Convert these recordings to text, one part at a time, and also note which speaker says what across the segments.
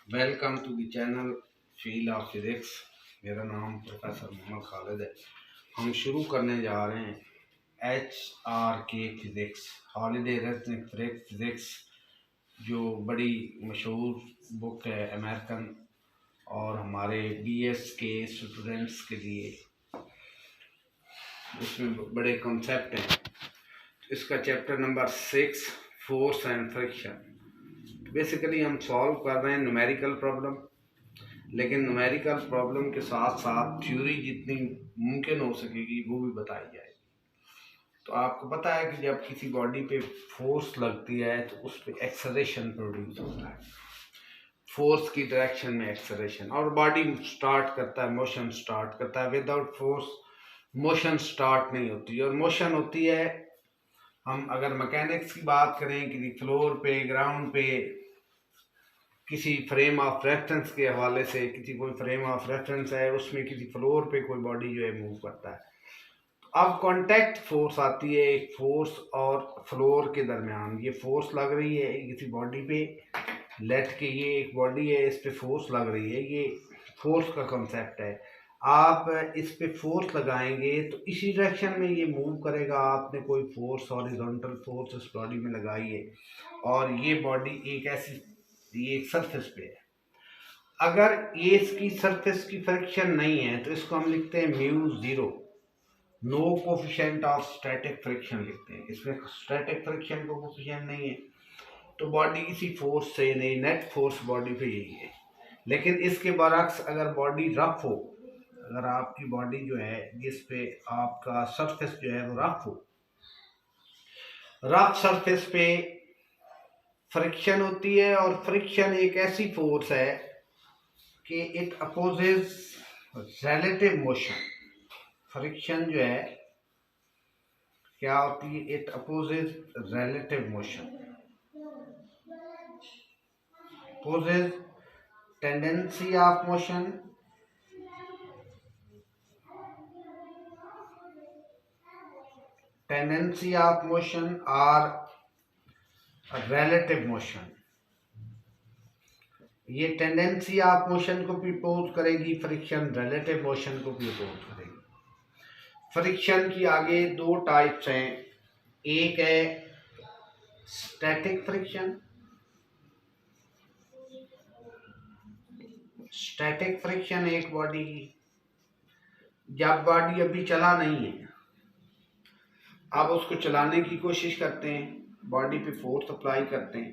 Speaker 1: Welcome to the channel field of physics. मेरा नाम professor Mohammad Khalid है। हम शुरू करने जा रहे हैं HRK physics, holiday rhythmic physics, जो बड़ी मशहूर बुक है अमेरिकन, और हमारे BS के स्टूडेंट्स के लिए उसमें बड़े कॉन्सेप्ट हैं। इसका chapter number 6, force and friction. Basically हम सॉल्व कर रहे हैं न्यूमेरिकल प्रॉब्लम, लेकिन न्यूमेरिकल प्रॉब्लम के साथ साथ थ्योरी जितनी मुमकिन हो सकेगी वो भी बताई जाएगी। तो आपको पता है कि जब किसी बॉडी पे फोर्स लगती है तो उस पर एक्सेलरेशन प्रोड्यूस होता है, फोर्स की डायरेक्शन में एक्सेलरेशन, और बॉडी स्टार्ट करता है, मोशन स्टार्ट करता है। विदाउट फोर्स मोशन स्टार्ट नहीं होती, और मोशन होती है, हम अगर मैकेनिक्स की बात करें, किसी फ्लोर पे, ग्राउंड पे, किसी फ्रेम ऑफ रेफरेंस के हवाले से, किसी कोई फ्रेम ऑफ रेफरेंस है उसमें किसी फ्लोर पे कोई बॉडी जो है मूव करता है। अब कांटेक्ट फोर्स आती है एक फोर्स और फ्लोर के दरमियान। ये फोर्स लग रही है किसी बॉडी पे, लेट के ये एक बॉडी है, इस पे फोर्स लग रही है, ये फोर्स का कंसेप्ट है। आप इस पे फोर्स लगाएंगे तो इसी डायरेक्शन में ये मूव करेगा। आपने कोई फोर्स, हॉरिजॉन्टल फोर्स इस बॉडी में लगाई है, और ये बॉडी एक ऐसी, ये एक सरफेस पे है। अगर ये इसकी सरफेस की फ्रिक्शन नहीं है तो इसको हम लिखते हैं mu zero, no coefficient of static friction लिखते हैं। इसमें स्टैटिक फ्रिक्शन का कोफिशिएंट नहीं है, तो बॉडी किसी फोर्स से नहीं, नेट फोर्स बॉडी पे यही है। लेकिन इसके बरक्स अगर बॉडी रफ हो, अगर आपकी बॉडी जो है जिस पे आपका सरफेस जो है वो रफ हो, रफ सरफेस पे फ्रिक्शन होती है, और फ्रिक्शन एक ऐसी फोर्स है कि it opposes relative motion. Friction जो है क्या होती है, it opposes relative motion, opposes tendency of motion, tendency of motion और रिलेटिव मोशन। ये टेंडेंसी ऑफ मोशन को भी अपोज करेगी फ्रिक्शन, रिलेटिव मोशन को भी अपोज करेगी। फ्रिक्शन की आगे दो टाइप्स हैं, एक है स्टैटिक फ्रिक्शन। स्टैटिक फ्रिक्शन एक बॉडी की, जब बॉडी अभी चला नहीं है, आप उसको चलाने की कोशिश करते हैं, बॉडी पे फोर्स अप्लाई करते हैं,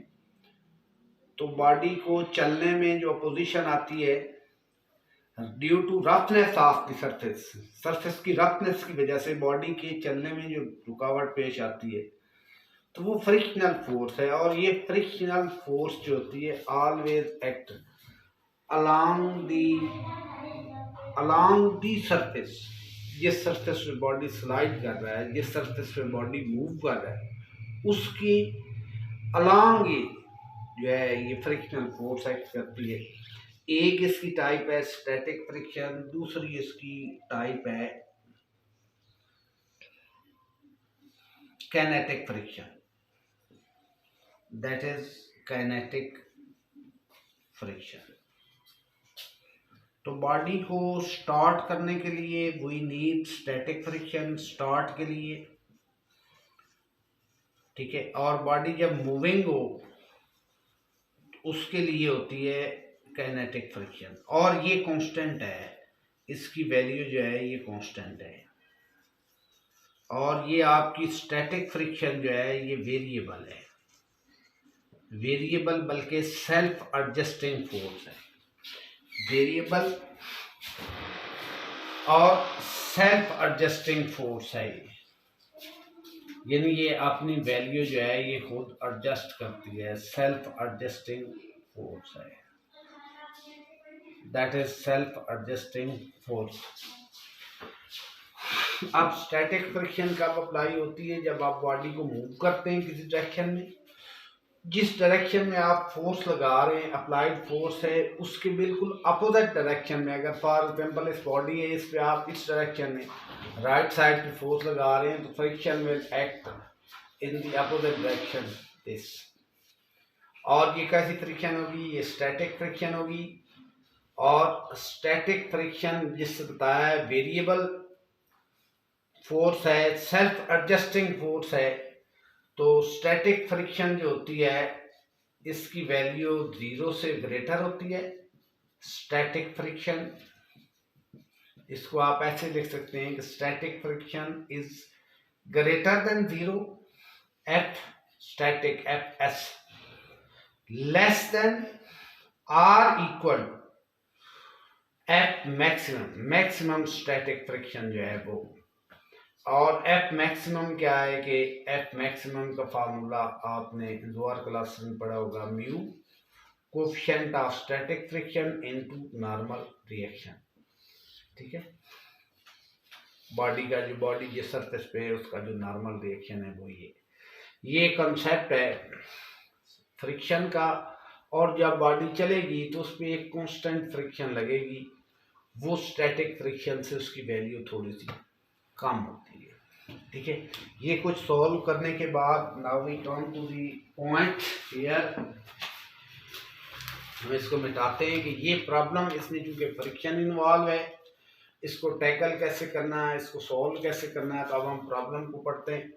Speaker 1: तो बॉडी को चलने में जो अपोजिशन आती है due to roughness of the surface, surface की रफनेस की वजह से बॉडी के चलने में जो रुकावट पेश आती है, तो वो फ्रिक्शनल फोर्स है। और ये फ्रिक्शनल फोर्स जो होती है always act along the surface. जिस सरफेस पे बॉडी स्लाइड कर रहा है, जिस सरफेस पे बॉडी मूव कर रहा है, उसकी अलोंग ये जो है ये फ्रिक्शनल फोर्स एक्ट करती है। एक इसकी टाइप है स्टैटिक फ्रिक्शन, दूसरी इसकी टाइप है kinetic friction, that is kinetic friction. तो बॉडी को स्टार्ट करने के लिए we need static friction start के लिए, ठीक है। और बॉडी जब मूविंग हो उसके लिए होती है काइनेटिक फ्रिक्शन, और ये कांस्टेंट है, इसकी वैल्यू जो है ये कांस्टेंट है। और ये आपकी स्टैटिक फ्रिक्शन जो है ये वेरिएबल है, वेरिएबल बल्कि सेल्फ एडजस्टिंग फोर्स है। वेरिएबल और सेल्फ एडजस्टिंग फोर्स है ये, यानी ये अपनी वैल्यू जो है ये खुद एडजस्ट करती है, सेल्फ एडजस्टिंग फोर्स है, that is self adjusting force. अब स्टैटिक फ्रिक्शन कब अप्लाई होती है, जब आप बॉडी को मूव करते हैं किसी डायरेक्शन में, जिस डायरेक्शन में आप फोर्स लगा रहे हैं, अप्लाइड फोर्स है, उसके बिल्कुल अपोजिट डायरेक्शन में, अगर फॉर एग्जांपल इस बॉडी है, इस पे आप इस डायरेक्शन में राइट साइड पे फोर्स लगा रहे हैं, तो friction will act in the opposite direction this. और ये कैसी फ्रिक्शन होगी, ये स्टैटिक फ्रिक्शन होगी। और स्टैटिक फ्रिक्शन जिससे बताया है वेरिएबल फोर्स है, सेल्फ एडजस्टिंग फोर्स है। तो स्टैटिक फ्रिक्शन जो होती है इसकी वैल्यू 0 से ग्रेटर होती है। स्टैटिक फ्रिक्शन, इसको आप ऐसे लिख सकते हैं कि static friction is greater than 0 F static F S less than or equal F maximum, maximum static friction जो है वो। और एफ मैक्सिमम क्या है कि एफ मैक्सिमम का फार्मूला आपने लोअर क्लास में पढ़ा होगा, mu coefficient of static friction into normal reaction. ठीक है, बॉडी का जो बॉडी जिस सरफेस पे है उसका जो नॉर्मल रिएक्शन है वो ये कंसेप्ट है फ्रिक्शन का। और जब बॉडी चलेगी तो उस पर एक कांस्टेंट फ्रिक्शन लगेगी, वो स्टैटिक फ्रिक्शन से उसकी वैल्यू थोड़ी सी कम होती है। ठीक है, ये कुछ सॉल्व करने के बाद now we turn to the point here. हम इसको मिटाते हैं कि ये प्रॉब्लम, इसमें चूंकि फ्रिक्शन इन्वॉल्व है, इसको टैकल कैसे करना है, इसको सॉल्व कैसे करना है। तो अब हम प्रॉब्लम को पढ़ते हैं,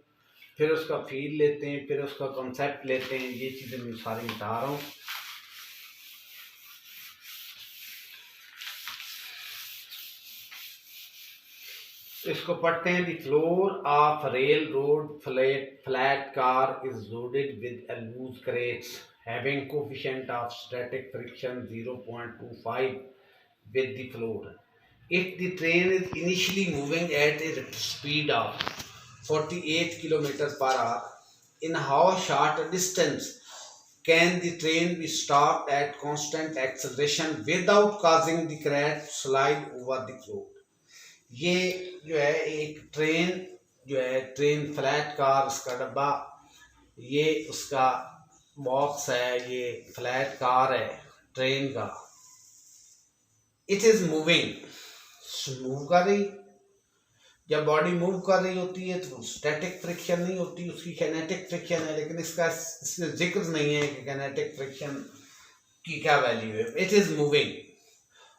Speaker 1: फिर उसका फील लेते हैं, फिर उसका कॉन्सेप्ट लेते हैं। ये चीज़ें मैं सारी मिटा रहा हूँ। इसको पढ़ते हैं। The floor of rail road flat car is loaded with a loose crates having coefficient of static friction 0.25 with the floor. If the train is initially moving at a speed of 48 km per hour, in how short a distance can the train be stopped at constant acceleration without causing the crate to slide over the floor? ये जो है एक train जो है, train flat car, उसका डब्बा, ये उसका बॉक्स है, ये फ्लैट कार है ट्रेन का। इट इज मूविंग, मूव कर रही। जब बॉडी मूव कर रही होती है तो स्टैटिक फ्रिक्शन नहीं होती, उसकी काइनेटिक फ्रिक्शन है। लेकिन इसमें जिक्र नहीं है कि काइनेटिक फ्रिक्शन की क्या वैल्यू है। इट इज मूविंग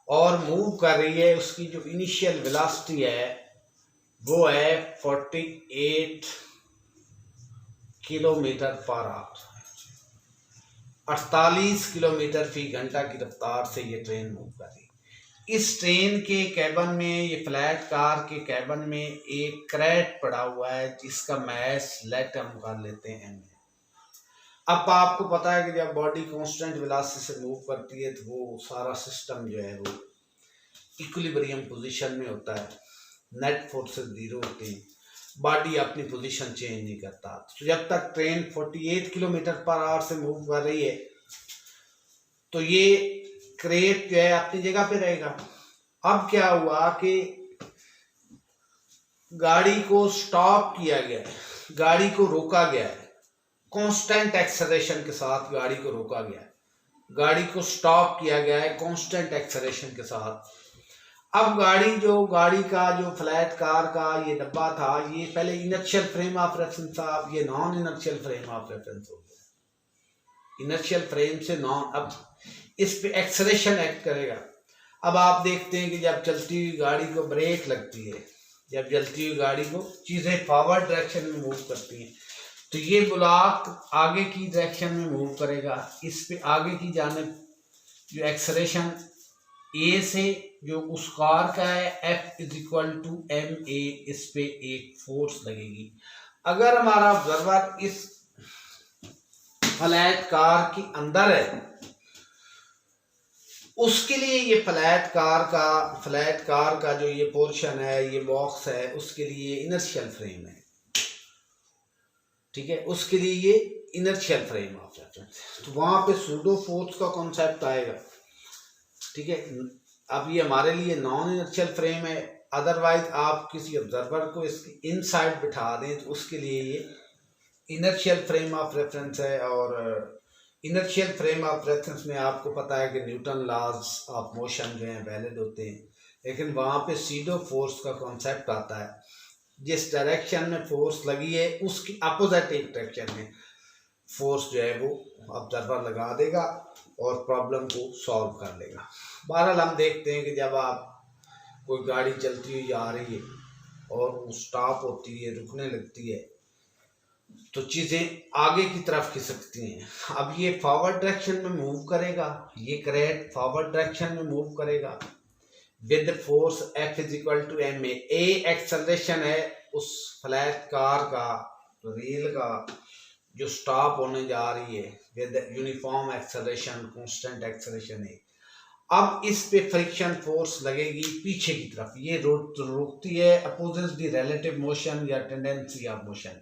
Speaker 1: और मूव कर रही है। उसकी जो इनिशियल वेलोसिटी है वो है 48 किलोमीटर पर आवर, 48 किलोमीटर फी घंटा की रफ्तार से ये ट्रेन मूव कर रही है। इस ट्रेन के कैबन में, ये फ्लैट कार के कैबन में एक क्रेट पड़ा हुआ है जिसका मैस लेट हम कर लेते हैं एम। अब आपको पता है कि जब बॉडी कांस्टेंट वेलोसिटी से मूव करती है तो वो सारा सिस्टम जो है वो इक्विलिब्रियम पोजीशन में होता है, नेट फोर्सेस 0 होते हैं, बॉडी अपनी पोजीशन चेंज नहीं करता। तो जब तक ट्रेन 48 किलोमीटर पर आवर से मूव कर रही है तो ये क्रेट जो है अपनी जगह पे रहेगा। अब क्या हुआ कि गाड़ी को स्टॉप किया गया है, गाड़ी को रोका गया है, कांस्टेंट एक्सेलरेशन के साथ गाड़ी को रोका गया है, गाड़ी को स्टॉप किया गया है कांस्टेंट एक्सेलरेशन के साथ। अब गाड़ी का जो फ्लैट कार का ये डब्बा था, ये पहले इनर्शियल फ्रेम ऑफ रेफरेंस था, अब ये non inertial frame of reference हो गया। इनर्शियल फ्रेम से नॉन, अब इस पे एक्सेलरेशन एक्ट करेगा। अब आप देखते हैं कि जब चलती हुई गाड़ी को ब्रेक लगती है, जब चलती हुई गाड़ी को चीज़ें फॉरवर्ड डायरेक्शन में मूव करती हैं, तो ये ब्लॉक आगे की डायरेक्शन में मूव करेगा। इस पे आगे की जानिब जो एक्सेलरेशन ए से जो उस कार का है F is equal to M A, इस पे एक फोर्स लगेगी। अगर हमारा ऑब्जर्वर इस फ्लैट कार के अंदर है, उसके लिए ये फ्लैट कार का जो ये पोर्शन है, ये बॉक्स है, उसके लिए इनर्शियल फ्रेम है। ठीक है, उसके लिए ये इनर्शियल फ्रेम ऑफ रेफरेंस, तो वहां पे सूडो फोर्स का कॉन्सेप्ट आएगा। ठीक है, अब ये हमारे लिए नॉन इनर्शियल फ्रेम है। अदरवाइज आप किसी ऑब्जर्वर को इसके इनसाइड बिठा दें तो उसके लिए ये इनर्शियल फ्रेम ऑफ रेफरेंस है। और इनर्शियल फ्रेम ऑफ रेफरेंस में आपको पता है कि न्यूटन लॉज ऑफ मोशन जो हैं वैलिड होते हैं, लेकिन वहाँ पे सीडो फोर्स का कॉन्सेप्ट आता है। जिस डायरेक्शन में फोर्स लगी है उसकी अपोजिट एक डायरेक्शन में फोर्स जो है वो ऑब्जर्वर लगा देगा और प्रॉब्लम को सॉल्व कर लेगा। बहरहाल हम देखते हैं कि जब आप कोई गाड़ी चलती हुई जा रही है और वो स्टॉप होती है, रुकने लगती है, तो चीज़ें आगे की तरफ खिसकती हैं। अब ये फॉरवर्ड डायरेक्शन में मूव करेगा, ये करेक्ट फॉरवर्ड डायरेक्शन में मूव करेगा with force F is equal to M A acceleration है उस फ्लैट कार का, रेल का जो स्टॉप होने जा रही है with uniform acceleration, constant acceleration है। अब इस पे फ्रिक्शन फोर्स लगेगी पीछे की तरफ, ये रोकती है, अपोजेस द रिलेटिव मोशन या टेंडेंसी ऑफ मोशन।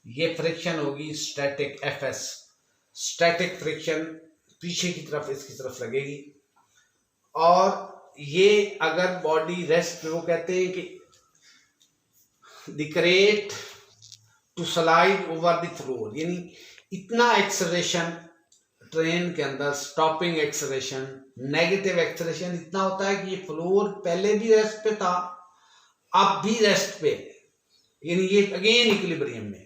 Speaker 1: ये फ्रिक्शन होगी स्टैटिक एफएस, स्टैटिक फ्रिक्शन पीछे की तरफ इसकी तरफ लगेगी। और ये अगर बॉडी रेस्ट पे, वो कहते हैं कि the crate to slide over the floor, यानी इतना एक्सेलरेशन ट्रेन के अंदर, स्टॉपिंग एक्सेलरेशन, नेगेटिव एक्सेलरेशन इतना होता है कि ये फ्लोर पहले भी रेस्ट पे था, अब भी रेस्ट पे, यानी ये अगेन इक्विलिब्रियम में।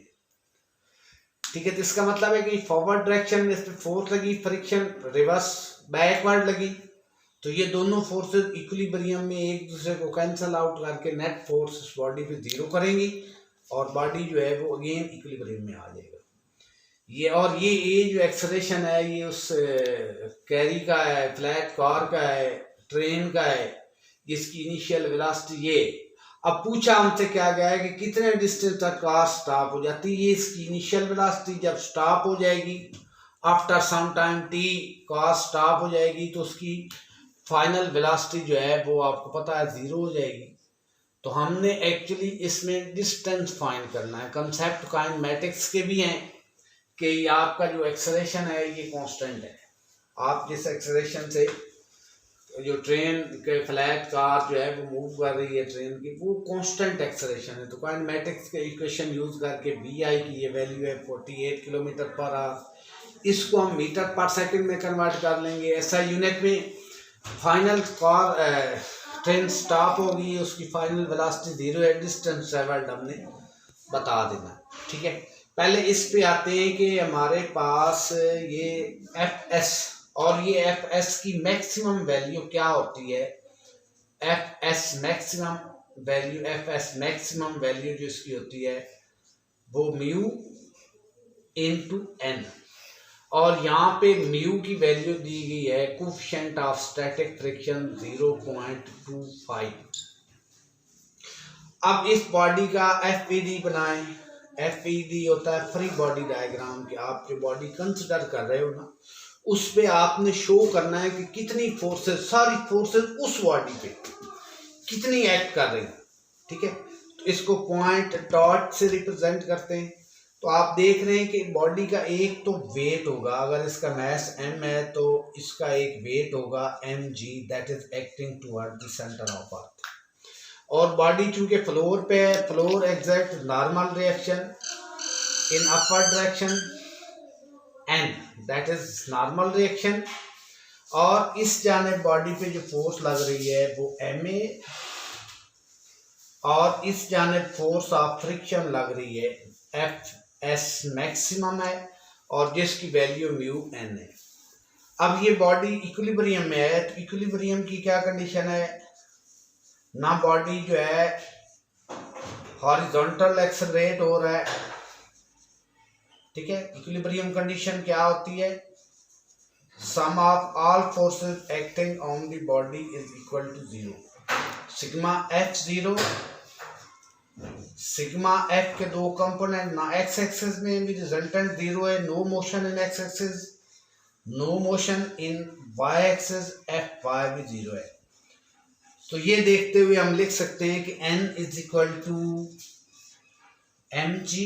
Speaker 1: ठीक है, तो इसका मतलब है कि फॉरवर्ड डायरेक्शन में इस पे फोर्स लगी, फ्रिक्शन रिवर्स बैकवर्ड लगी, तो ये दोनों फोर्सेस इक्विलिब्रियम में एक दूसरे को कैंसल आउट करके नेट फोर्स इस बॉडी पे जीरो करेंगी और बॉडी जो है वो अगेन इक्विलिब्रियम में आ जाएगा। ये और ये जो एक्सेलरेशन है ये उस कैरी का है, फ्लैट कार का है, ट्रेन का है, जिसकी इनिशियल वेलोसिटी ये। अब पूछा हमसे क्या गया है कि कितने डिस्टेंस तक कार स्टॉप हो जाती है, ये इसकी इनिशियल वेलोसिटी जब स्टॉप हो जाएगी, after some time the car stop हो जाएगी, तो उसकी फाइनल वेलोसिटी जो है वो आपको पता है जीरो हो जाएगी। तो हमने एक्चुअली इसमें डिस्टेंस फाइंड करना है। कंसेप्ट काइनेमेटिक्स के भी हैं कि आपका जो एक्सेलरेशन है ये कांस्टेंट है, आप जिस एक्सेलरेशन से जो ट्रेन के फ्लैट कार जो है वो मूव कर रही है ट्रेन की, वो कांस्टेंट एक्सेलरेशन है। तो काइनेमेटिक्स के इक्वेशन यूज करके वी की ये वैल्यू है 48 किलोमीटर पर आवर, इसको हम मीटर पर सेकंड में कन्वर्ट कर लेंगे ऐसा यूनिट में। फाइनल कार ट्रेन स्टॉप होगी, उसकी फाइनल वेलोसिटी जीरो है, डिस्टेंस ट्रेवल्ड हमने बता देना। ठीक है, पहले इस पे आते हैं कि हमारे पास ये एफ एस, और ये एफ एस की मैक्सिमम वैल्यू क्या होती है। F S maximum value, F S maximum value जो इसकी होती है वो म्यू इनटू एन, और यहाँ पे म्यू की वैल्यू दी गई है कोफिशिएंट ऑफ स्टैटिक फ्रिक्शन 0.25। अब इस बॉडी का एफईडी बनाएं। एफईडी होता है फ्री बॉडी डायग्राम, कि आप जो बॉडी कंसिडर कर रहे हो ना, उस पे आपने शो करना है कि कितनी फोर्सेस, सारी फोर्सेस उस बॉडी पे कितनी एक्ट कर रही है। ठीक है, तो इसको पॉइंट डॉट से रिप्रेजेंट करते हैं। तो आप देख रहे हैं कि बॉडी का एक तो वेट होगा, अगर इसका मास m है तो इसका एक वेट होगा mg, that is acting toward the centre of earth. और बॉडी चूंकि फ्लोर पे है, floor exact normal reaction in upward direction n, that is normal reaction. और इस जाने बॉडी पे जो फोर्स लग रही है वो ma, और इस जाने फोर्स ऑफ फ्रिक्शन लग रही है एफ एस मैक्सिमम है, और जिसकी वैल्यू म्यू एन है। अब ये बॉडी इक्विलिब्रियम में है, तो इक्विलिब्रियम की क्या कंडीशन है ना, बॉडी जो है हॉरिजॉन्टल एक्सेलरेट हो रहा है। ठीक है, इक्विलिब्रियम कंडीशन क्या होती है, sum of all forces acting on the body is equal to 0, sigma F 0, sigma F के दो कंपोनेंट, ना एक्स एक्सिस में भी रिजल्टेंट 0 है, no motion in X axis, no motion in Y axis, F Y भी 0 है। तो ये देखते हुए हम लिख सकते हैं कि n is equal to mg।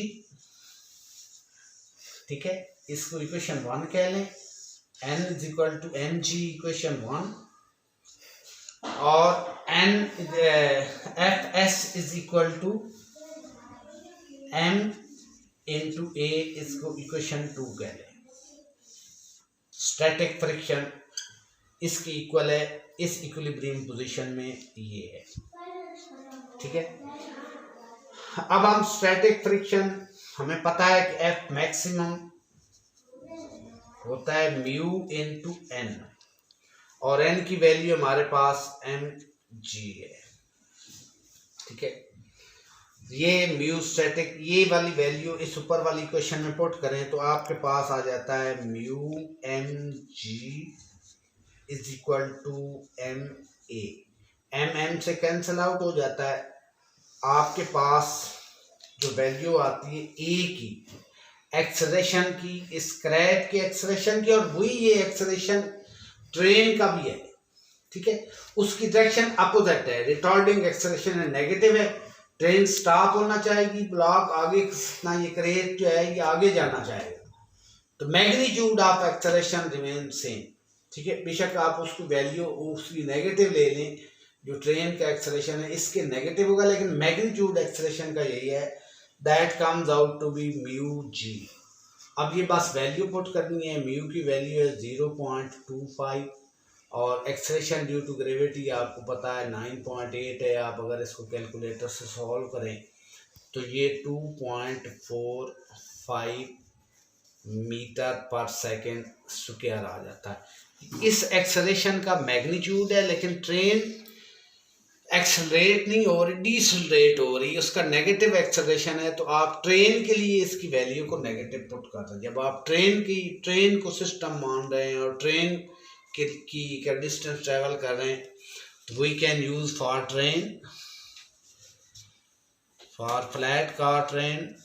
Speaker 1: ठीक है, इसको इक्वेशन 1 कह लें, n is equal to mg equation 1, और n F S is equal to m into a, इसको इक्वेशन 2 कह लें। स्टैटिक फ्रिक्शन इसकी इक्वल है, इस इक्विलिब्रियम पोजीशन में ये है। ठीक है, अब हम स्टैटिक फ्रिक्शन, हमें पता है कि F मैक्सिमम होता है म्यू इंटू एन, और एन की वैल्यू हमारे पास एम जी है, ठीक है। ये म्यू स्टैटिक, ये वाली वैल्यू इस ऊपर वाली इक्वेशन में पुट करें तो आपके पास आ जाता है mu M G is equal to M A, M M से कैंसिल आउट हो जाता है, आपके पास जो वैल्यू आती है ए की, एक्सेलरेशन की, स्क्रैप की एक्सेलरेशन की, और वही ये एक्सेलरेशन ट्रेन का भी है, ठीक है। उसकी डायरेक्शन अपोजिट है, रिटार्डिंग एक्सेलरेशन है, नेगेटिव है, ट्रेन स्टॉप होना चाहेगी, ब्लॉक आगे ना, ये क्रेट जो है ये आगे जाना चाहेगा, तो magnitude of acceleration remain same, ठीक है। बेशक आप उसकी वैल्यू उसकी नेगेटिव ले लें, जो ट्रेन का एक्सेलरेशन है इसके नेगेटिव होगा, लेकिन मैग्नीट्यूड एक्सेलरेशन का यही है, that comes out to be mu g. अब ये बस वैल्यू पुट करनी है, म्यू की वैल्यू है 0.25 और एक्सेलरेशन ड्यू टू ग्रेविटी आपको पता है 9.8 है। आप अगर इसको कैलकुलेटर से सॉल्व करें तो ये 2.45 मीटर पर सेकेंड स्क्वायर आ जाता है। इस एक्सेलरेशन का मैग्नीट्यूड है, लेकिन ट्रेन एक्सेलरेट नहीं हो रही, डिसलरेट हो रही, उसका नेगेटिव एक्सेलरेशन है, तो आप ट्रेन के लिए इसकी वैल्यू को नेगेटिव पुट कर रहे हैं। जब आप ट्रेन को सिस्टम मान रहे हैं और ट्रेन की डिस्टेंस ट्रेवल कर रहे हैं, तो we can use for train, for flat car train,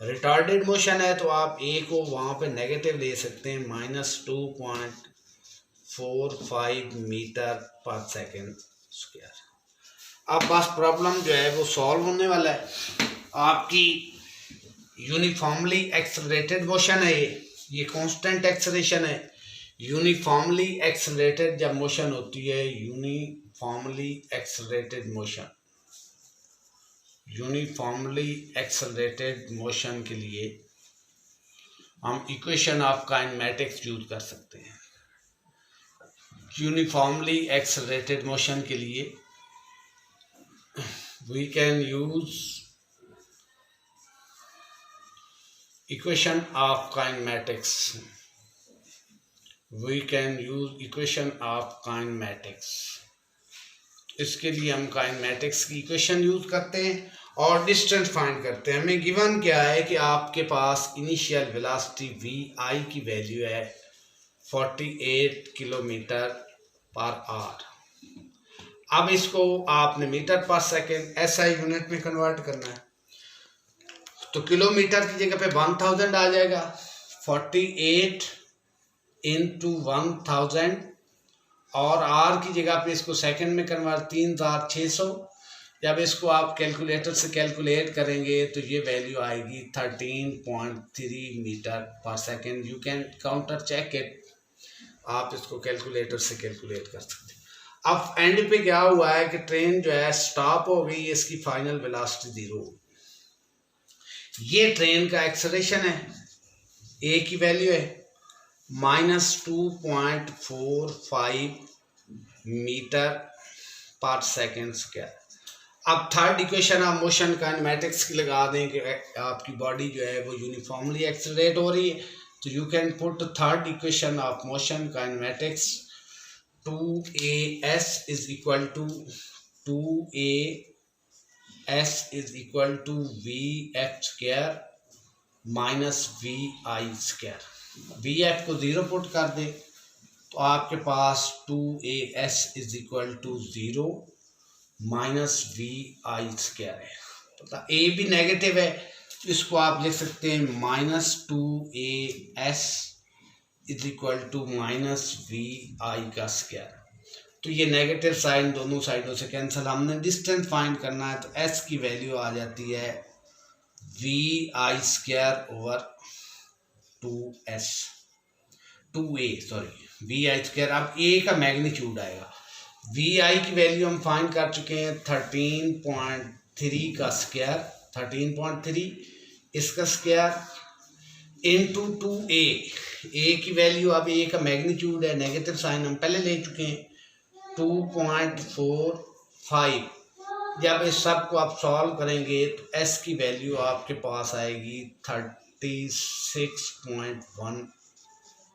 Speaker 1: retarded motion है तो आप ए को वहाँ पे नेगेटिव ले सकते हैं, -2.45 मीटर पर सेकेंड स्क्वायर। अब बस प्रॉब्लम जो है वो सॉल्व होने वाला है। आपकी यूनिफॉर्मली एक्सेलरेटेड मोशन है, ये कांस्टेंट एक्सेलरेशन है। यूनिफॉर्मली एक्सेलरेटेड जब मोशन होती है, यूनिफॉर्मली एक्सेलरेटेड मोशन के लिए हम इक्वेशन ऑफ काइनेमैटिक्स यूज कर सकते हैं। यूनिफॉर्मली एक्सेलरेटेड मोशन के लिए we can use equation of kinematics. इसके लिए हम काइनेमैटिक्स की इक्वेशन यूज करते हैं और डिस्टेंस फाइंड करते हैं। हमें गिवन क्या है कि आपके पास इनिशियल वेलोसिटी वी आई की वैल्यू है 48 किलोमीटर पर आवर। अब इसको आपने मीटर पर सेकेंड एसआई यूनिट में कन्वर्ट करना है, तो किलोमीटर की जगह पे 1000 आ जाएगा, 48 इंटू 1000, और आर की जगह पे इसको सेकंड में कन्वर्ट 3600। जब इसको आप कैलकुलेटर से कैलकुलेट करेंगे तो ये वैल्यू आएगी 13.3 मीटर पर second. You can counter check it, आप इसको कैलकुलेटर से कैलकुलेट कर सकते हैं। अब एंड पे क्या हुआ है कि ट्रेन जो है स्टॉप हो गई, इसकी फाइनल वेलोसिटी 0। ये ट्रेन का एक्सेलरेशन है, ए की वैल्यू है -2.45 मीटर पर सेकेंड स्क्वायर। अब थर्ड इक्वेशन आप मोशन काइनेमैटिक्स की लगा दें कि आपकी बॉडी जो है वो यूनिफॉर्मली एक्सेलरेट हो रही है, तो you can put third equation of motion kinematics, 2as is equal to vf square minus vi square। vf को 0 पुट कर दे तो आपके पास 2as is equal to 0 minus vi square है। पता a भी नेगेटिव है, इसको आप लिख सकते हैं -2as is equal to -vi का स्क्वायर। तो ये नेगेटिव साइन दोनों साइडों से कैंसिल। हमने डिस्टेंस फाइंड करना है, तो s की वैल्यू आ जाती है vi square over 2a vi square. अब a का मैग्नीट्यूड आएगा, vi की वैल्यू हम फाइंड कर चुके हैं 13.3 का स्क्वायर, 13.3 इसका स्क्वायर इंटू 2a। a की वैल्यू, अब a का मैग्नीट्यूड है, नेगेटिव साइन हम पहले ले चुके हैं, 2.45 जब इस सब को आप सॉल्व करेंगे तो एस की वैल्यू आपके पास आएगी 36.1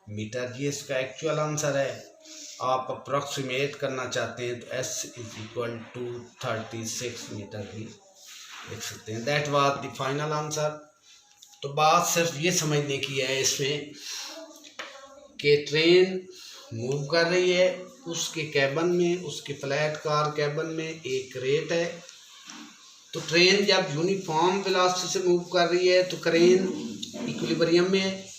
Speaker 1: मीटर। ये इसका एक्चुअल आंसर है। आप अप्रॉक्सीमेट करना चाहते हैं तो S is equal to 36 metre भी लिख सकते हैं। That was the final answer. तो बात सिर्फ ये समझने की है इसमें कि ट्रेन मूव कर रही है, उसके कैबिन में, उसके फ्लैट कार कैबिन में एक रेट है। तो ट्रेन जब यूनिफॉर्म वेलोसिटी से मूव कर रही है तो क्रेन इक्विलिब्रियम में है।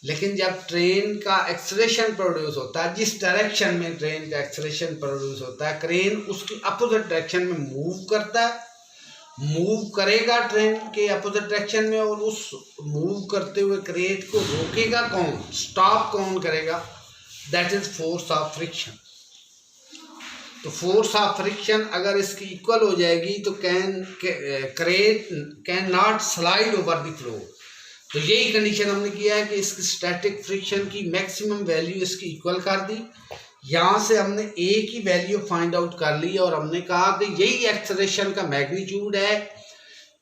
Speaker 1: लेकिन जब ट्रेन का एक्सेलरेशन प्रोड्यूस होता है, जिस डायरेक्शन में ट्रेन का एक्सेलरेशन प्रोड्यूस होता है, क्रेन उसकी अपोजिट डायरेक्शन में मूव करता है, मूव करेगा ट्रेन के अपोजिट डायरेक्शन में, और उस मूव करते हुए क्रेन को रोकेगा कौन, स्टॉप कौन करेगा? That is force of friction. तो फोर्स ऑफ फ्रिक्शन अगर इसकी इक्वल हो जाएगी तो crane can not slide over the floor. तो यही कंडीशन हमने किया है कि इसकी स्टैटिक फ्रिक्शन की मैक्सिमम वैल्यू इसकी इक्वल कर दी। यहाँ से हमने ए की वैल्यू फाइंड आउट कर ली और हमने कहा कि यही एक्सेलरेशन का मैग्नीट्यूड है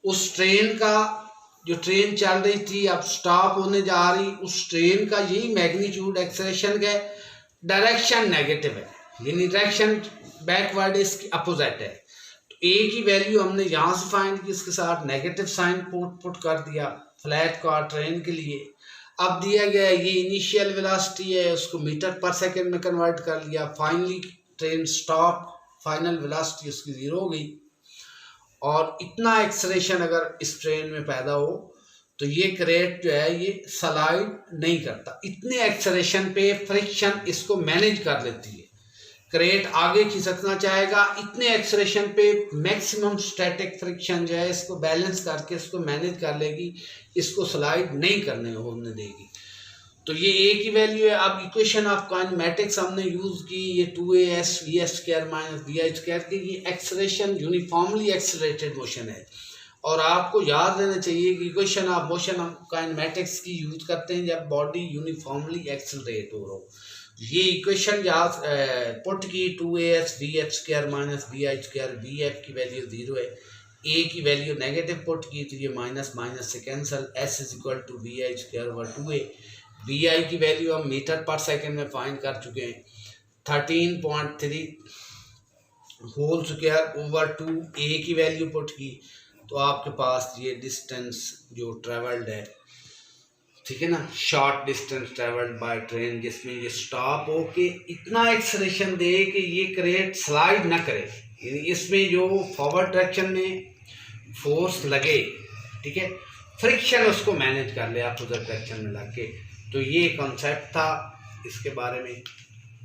Speaker 1: उस ट्रेन का, जो ट्रेन चल रही थी अब स्टॉप होने जा रही, उस ट्रेन का यही मैग्नीट्यूड एक्सेलरेशन का। डायरेक्शन नेगेटिव है, यानी डायरेक्शन बैकवर्ड इसकी अपोजिट है। तो ए की वैल्यू हमने यहाँ से फाइंड की, इसके साथ नेगेटिव साइन पुट कर दिया फ्लैट कार ट्रेन के लिए। अब दिया गया ये इनिशियल वेलोसिटी है, उसको मीटर पर सेकंड में कन्वर्ट कर लिया। Finally train stop, final velocity उसकी 0 हो गई। और इतना एक्सेलरेशन अगर इस ट्रेन में पैदा हो तो ये क्रेट जो है ये स्लाइड नहीं करता। इतने एक्सेलरेशन पे फ्रिक्शन इसको मैनेज कर लेती है। क्रेट आगे खिसकना चाहेगा, इतने एक्सेलरेशन पे मैक्सिमम स्टैटिक फ्रिक्शन जो है इसको बैलेंस करके इसको मैनेज कर लेगी, इसको स्लाइड नहीं करने होने देगी। तो ये ए की वैल्यू है। अब इक्वेशन ऑफ काइनेमेटिक्स हमने यूज की, ये 2as v² माइनस vi² की, ये एक्सेलरेशन यूनिफॉर्मली एक्सेलरेटेड मोशन है। और आपको याद रहना चाहिए कि इक्वेशन ऑफ मोशन हम काइनेमेटिक्स की यूज करते हैं जब बॉडी यूनिफॉर्मली एक्सेलरेट हो रहा हो। ये इक्वेशन जहाँ पुट की 2as v² minus vi², vf की वैल्यू 0 है, ए की वैल्यू नेगेटिव पुट की तो ये माइनस माइनस से cancel, s is equal to vi²/2a। vi की वैल्यू हम मीटर पर सेकंड में फाइंड कर चुके हैं, 13.3 होल स्क्वायर ओवर 2। ए की वैल्यू पुट की तो आपके पास ये डिस्टेंस जो ट्रेवल्ड है, ठीक है ना, short distance travelled by train, जिसमें ये स्टॉप हो के इतना एक्सेलरेशन दे कि ये क्रेट स्लाइड ना करे, यानी इसमें जो फॉरवर्ड डायरेक्शन में फोर्स लगे, ठीक है, फ्रिक्शन उसको मैनेज कर ले अपोजिट डायरेक्शन में लग के। तो ये कॉन्सेप्ट था इसके बारे में।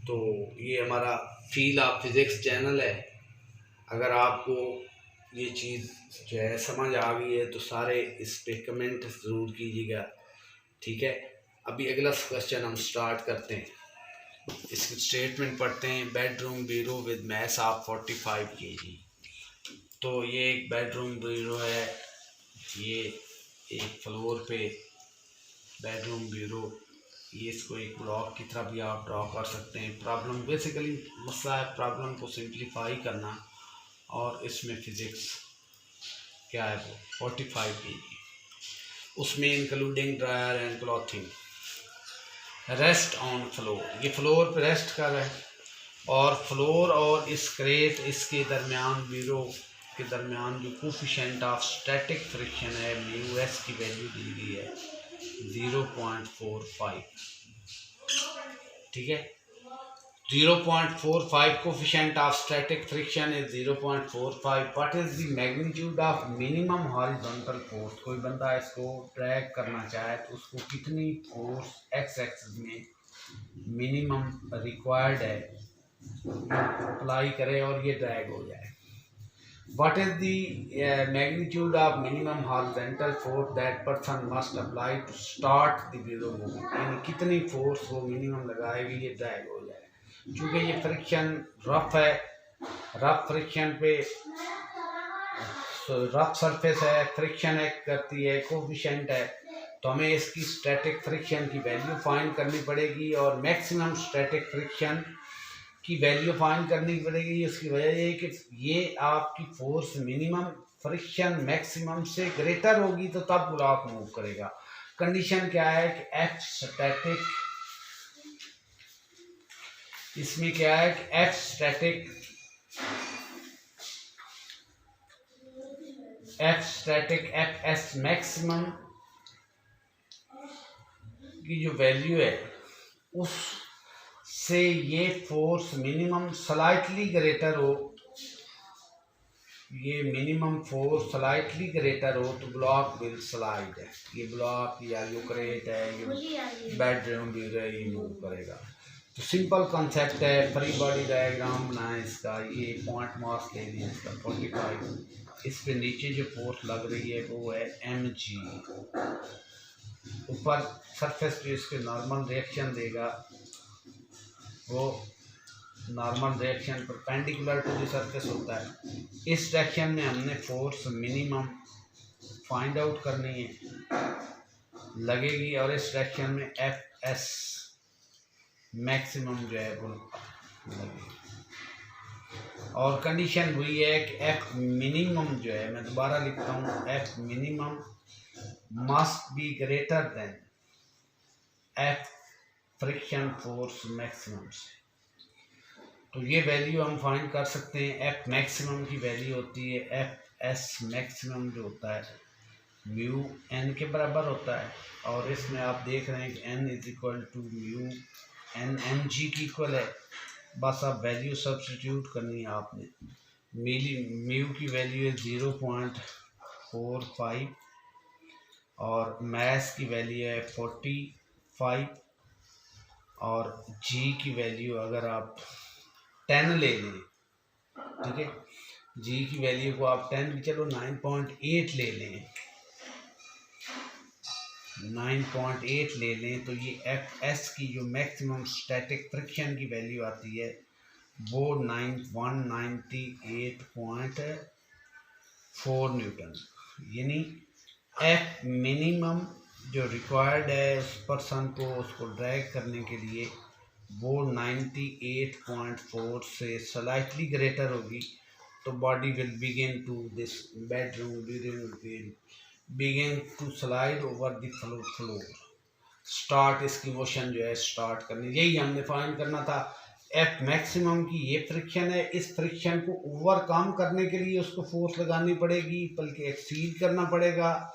Speaker 1: तो ये हमारा फील ऑफ फिजिक्स चैनल है। अगर आपको ये चीज़ जो है समझ आ गई है तो सारे इस पे कमेंट ज़रूर कीजिएगा, ठीक है। अभी अगला क्वेश्चन हम स्टार्ट करते हैं। इसकी स्टेटमेंट पढ़ते हैं। Bedroom bureau with mass of 45 kg। तो ये एक बेडरूम ब्यूरो है, ये एक फ्लोर पे बेडरूम ब्यूरो, ये इसको एक ब्लॉक की तरह भी आप ड्रॉ कर सकते हैं। प्रॉब्लम बेसिकली मसला है प्रॉब्लम को सिंप्लीफाई करना, और इसमें फिजिक्स क्या है वो 45 kg, उसमें including dryer and clothing, rest on floor, ये फ्लोर पे रेस्ट कर रहा है, और फ्लोर और इस क्रेट इसके दरमियान ब्यूरो के दरमियान जो कोफिशिएंट ऑफ स्टैटिक फ्रिक्शन है म्यू एस की वैल्यू दी गई है 0.45, ठीक है। 0.45 coefficient of static friction is 0.45। What is the magnitude of minimum horizontal force? कोई बंदा इसको ड्रैग करना चाहे तो उसको कितनी फोर्स एक्स एक्सिस में मिनिमम रिक्वायर्ड है अप्लाई करे और ये ड्रैग हो जाए। What is the magnitude of minimum horizontal force that person must apply to start the bureau movement? यानी कितनी फोर्स वो मिनिमम लगाएगी ये ड्रैग हो जाए। क्योंकि ये फ्रिक्शन रफ है, रफ फ्रिक्शन पे रफ सरफेस है, फ्रिक्शन एक्ट करती है, कोफिशिएंट है, तो हमें इसकी स्टैटिक फ्रिक्शन की वैल्यू फाइंड करनी पड़ेगी। और मैक्सिमम स्टैटिक फ्रिक्शन की वैल्यू फाइंड करनी पड़ेगी। उसकी वजह ये है कि ये आपकी फोर्स मिनिमम फ्रिक्शन मैक्सिमम से ग्रेटर होगी तो तब ब्लॉक मूव करेगा। कंडीशन क्या है कि एफ स्टैटिक, इसमें क्या है कि F static F S maximum की जो वैल्यू है उससे ये फोर्स मिनिमम स्लाइटली ग्रेटर हो, ये मिनिमम फोर्स स्लाइटली ग्रेटर हो तो ब्लॉक विल स्लाइड है। ये ब्लॉक या जो क्रेट है, ये बेडरूम भी ये मूव करेगा। तो सिंपल कॉन्सेप्ट है, फ्री बॉडी डायग्राम बनाए इसका। ये पॉइंट मास ले लिया इसका 45, इस पे नीचे जो फोर्स लग रही है वो है mg। ऊपर सरफेस जो इसके नॉर्मल रिएक्शन देगा वो normal reaction perpendicular to the surface होता है। इस डायरेक्शन में हमने फोर्स मिनिमम फाइंड आउट करनी है लगेगी, और इस डायरेक्शन में एफ एस मैक्सिमम जो है वो लगेगी। और कंडीशन हुई है कि एफ मिनिमम जो है, मैं दोबारा लिखता हूँ, F minimum must be greater than F friction force maximum से। तो ये वैल्यू हम फाइंड कर सकते हैं। एफ मैक्सिमम की वैल्यू होती है एफ एस मैक्सिमम जो होता है म्यू एन के बराबर होता है, और इसमें आप देख रहे हैं कि N is equal to mu N M G की इक्वल है। बस अब वैल्यू सब्सटीट्यूट करनी है आपने। म्यू की वैल्यू है 0.45 और मैस की वैल्यू है 45 और जी की वैल्यू अगर आप 10 ले लें, ठीक है, जी की वैल्यू को आप 10 की चलो 9.8 ले लें, 9.8 ले लें, तो ये एफ एस की जो मैक्सिमम स्टैटिक फ्रिक्शन की वैल्यू आती है वो 198.4 न्यूटन। यानी एफ मिनिमम जो रिक्वायर्ड है उस पर्सन को उसको ड्रैग करने के लिए वो 98.4 से स्लाइटली ग्रेटर होगी, तो body will begin to this bedroom will begin to slide over the floor. Start इसकी मोशन जो है स्टार्ट करनी, यही हमने फाइंड करना था। एफ मैक्सिमम की ये फ्रिक्शन है, इस फ्रिक्शन को ओवरकम करने के लिए उसको फोर्स लगानी पड़ेगी, बल्कि एक्सीड करना पड़ेगा।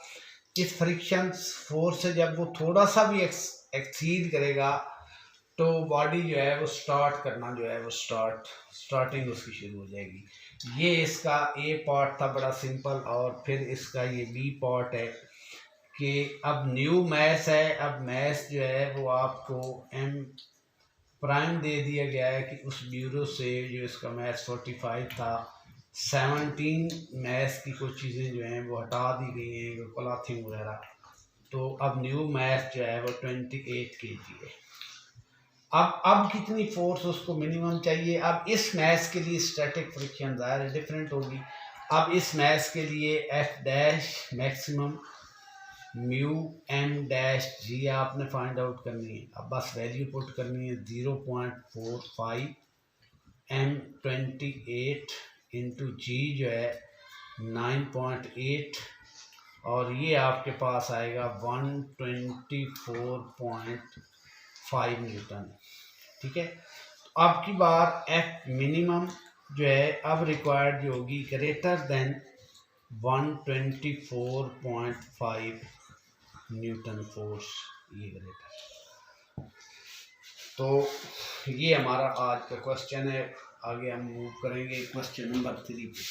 Speaker 1: इस फ्रिक्शन फोर्स से जब वो थोड़ा सा भी एक्सीड करेगा तो बॉडी जो है वो स्टार्ट करना जो है वो स्टार्टिंग उसकी शुरू हो जाएगी। ये इसका ए पार्ट था बड़ा सिंपल, और फिर इसका ये बी पार्ट है कि अब न्यू मैथ है। अब मैथ जो है वो आपको एम प्राइम दे दिया गया है कि उस ब्यूरो से जो इसका मैथ 45 था 17 मैथ की कुछ चीज़ें जो हैं वो हटा दी गई हैं, क्लॉथिंग वगैरह, तो अब न्यू मैथ जो है वो 28 kg है। अब कितनी फोर्स उसको मिनिमम चाहिए। अब इस मैथ के लिए स्टैटिक फ्रिक्शन ज़ाहिर डिफरेंट होगी। अब इस मैथ के लिए F dash maximum mu M dash G आपने फाइंड आउट करनी है। अब बस वैल्यू पुट करनी है 0.45 एम 28 इंटू जी जो है 9.8, और ये आपके पास आएगा 124.5 न्यूटन। ठीक है, तो अब की बार एफ मिनिमम जो है अब रिक्वायर्ड जो होगी ग्रेटर देन 124.5 न्यूटन फोर्स, ये ग्रेटर। तो ये हमारा आज का क्वेश्चन है। आगे हम मूव करेंगे क्वेश्चन नंबर 3 पे।